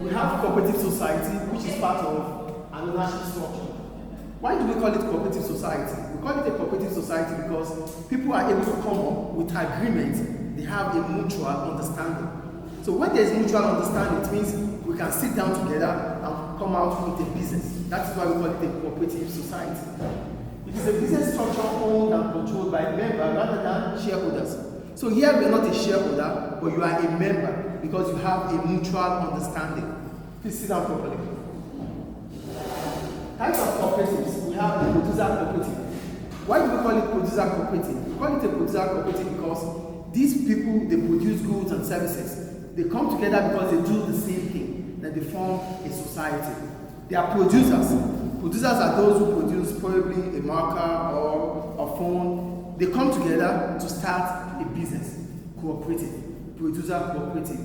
We have cooperative society, which is part of an ownership structure. Why do we call it cooperative society? We call it a cooperative society because people are able to come up with agreement. They have a mutual understanding. So when there is mutual understanding, it means we can sit down together and come out with a business. That is why we call it a cooperative society. It is a business structure owned and controlled by a member rather than shareholders. So here we are not a shareholder, but you are a member because you have a mutual understanding. Please sit down properly. Types of cooperatives, we have the producer cooperative. Why do we call it producer cooperative? We call it a producer cooperative because these people, they produce goods and services. They come together because they do the same thing, then they form a society. They are producers. Producers are those who produce probably a marker or a phone. They come together to start a business, cooperative, producer cooperative.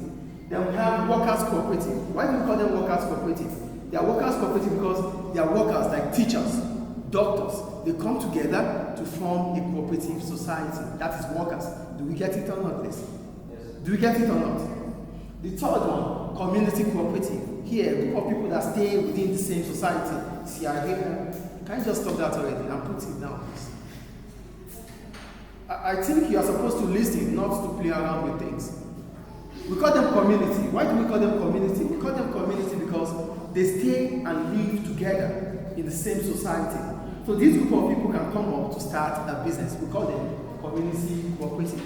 Then we have workers cooperative. Why do we call them workers cooperative? They are workers cooperative because they are workers like teachers, doctors. They come together to form a cooperative society. That is workers. Do we get it or not, please? Yes. Do we get it or not? The third one, community cooperative. Here, a group of people that stay within the same society. See, can you just stop that already and put it down, please? I think you are supposed to listen, not to play around with things. We call them community. Why do we call them community? We call them community because they stay and live together in the same society. So this group of people can come up to start a business. We call them community cooperative.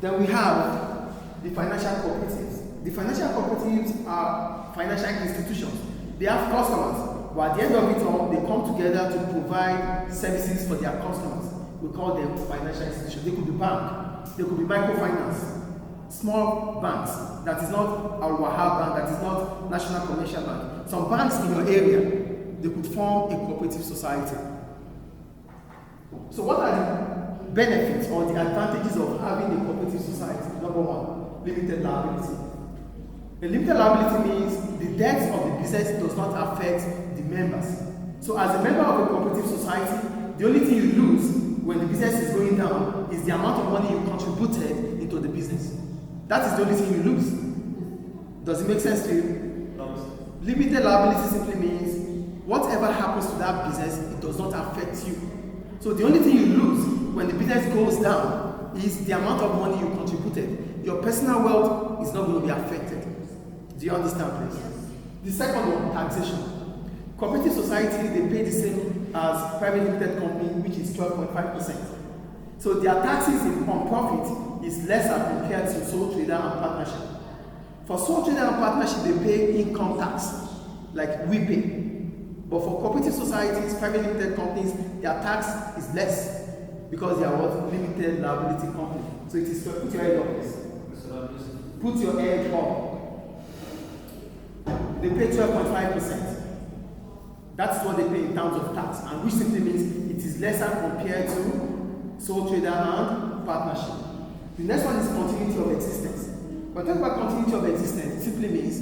Then we have the financial cooperatives. The financial cooperatives are financial institutions. They have customers, but at the end of it all, they come together to provide services for their customers. We call them financial institutions. They could be bank, they could be microfinance, small banks, that is not Al Wahab Bank, that is not National Commercial Bank. Some banks in your area, they could form a cooperative society. So what are the benefits or the advantages of having a cooperative society? Number one, limited liability. A limited liability means the debt of the business does not affect the members. So as a member of a cooperative society, the only thing you lose when the business is going down is the amount of money you contributed into the business. That is the only thing you lose. Does it make sense to you? No. Limited liability simply means whatever happens to that business, it does not affect you. So the only thing you lose when the business goes down is the amount of money you contributed. Your personal wealth is not going to be affected. Do you understand, please? The second one, taxation. Cooperative society, they pay the same as private limited company, which is 12.5%. So their taxes on profit is lesser compared to sole trader and partnership. For sole trader and partnership, they pay income tax, like we pay. But for cooperative societies, private limited companies, their tax is less because they are what? Limited liability company. So it is, put your head up, please. Put your head up. They pay 12.5%. That's what they pay in terms of tax, and which simply means it is lesser compared to sole trader and partnership. The next one is continuity of existence. When we talk about continuity of existence, it simply means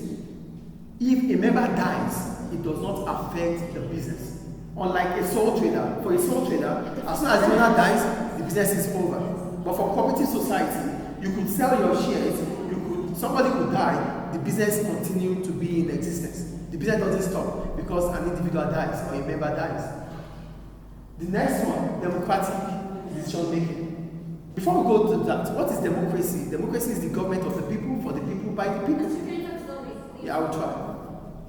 if a member dies, it does not affect the business. Unlike a sole trader, for a sole trader, as soon as the owner dies, the business is over. But for cooperative society, you could sell your shares, somebody could die, the business continue to be in existence. The business doesn't stop because an individual dies or a member dies. The next one, democratic decision making. Before we go to that, what is democracy? Democracy is the government of the people, for the people, by the people. Yeah, I will try.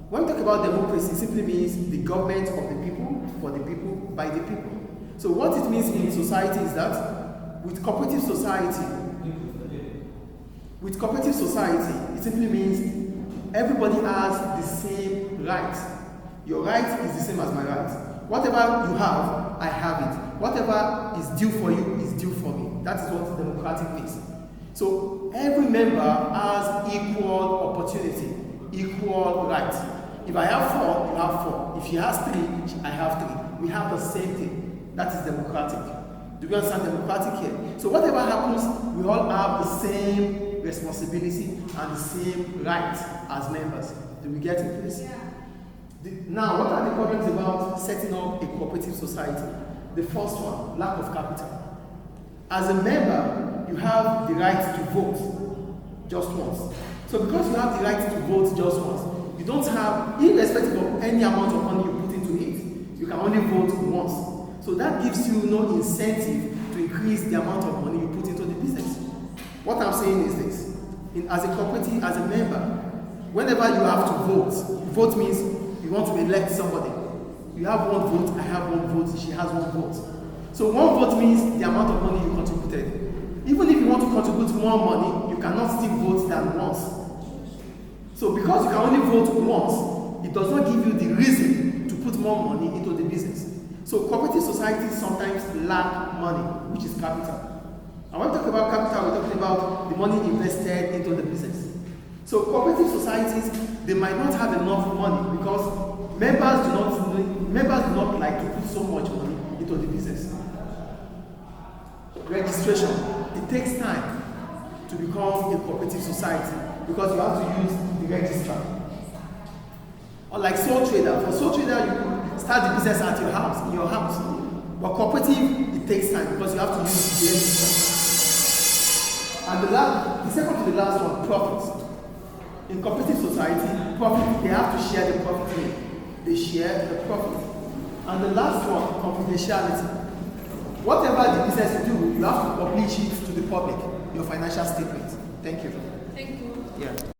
When we talk about democracy, it simply means the government of the people, for the people, by the people. So what it means in society is that with cooperative society, it simply means everybody has the same rights. Your right is the same as my right. Whatever you have, I have it. Whatever is due for you is due for me. That is what democratic means. So every member has equal opportunity, equal rights. If I have 4, you have 4. If she has 3, I have 3. We have the same thing. That is democratic. Do you understand democratic here? So whatever happens, we all have the same responsibility and the same rights as members. Do we get it, please? Yeah. Now, what are the problems about setting up a cooperative society? The first one, lack of capital. As a member, you have the right to vote just once. So because you have the right to vote just once, you don't have, irrespective of any amount of money you put into it, you can only vote once. So that gives you no incentive to increase the amount of money you put into the business. What I'm saying is this, as a cooperative, as a member, whenever you have to vote means you want to elect somebody. You have one vote, I have one vote, she has one vote. So one vote means the amount of money you contributed. Even if you want to contribute more money, you cannot still vote than once. So because you can only vote once, it does not give you the reason to put more money into the business. So cooperative societies sometimes lack money, which is capital. And when we talk about capital, we're talking about the money invested into the business. So cooperative societies, they might not have enough money because members do not like to put so much money into the business. Registration, it takes time to become a cooperative society because you have to use the registrar. Unlike sole trader, for sole trader you start the business at your house, in your house. But cooperative, it takes time because you have to use the registrar. And the second to the last one, profits. In cooperative society, profit, they have to share the profit. They share the profit. And the last one, confidentiality. Whatever the business you do, you have to publish it to the public, your financial statement. Thank you. Thank you. Yeah.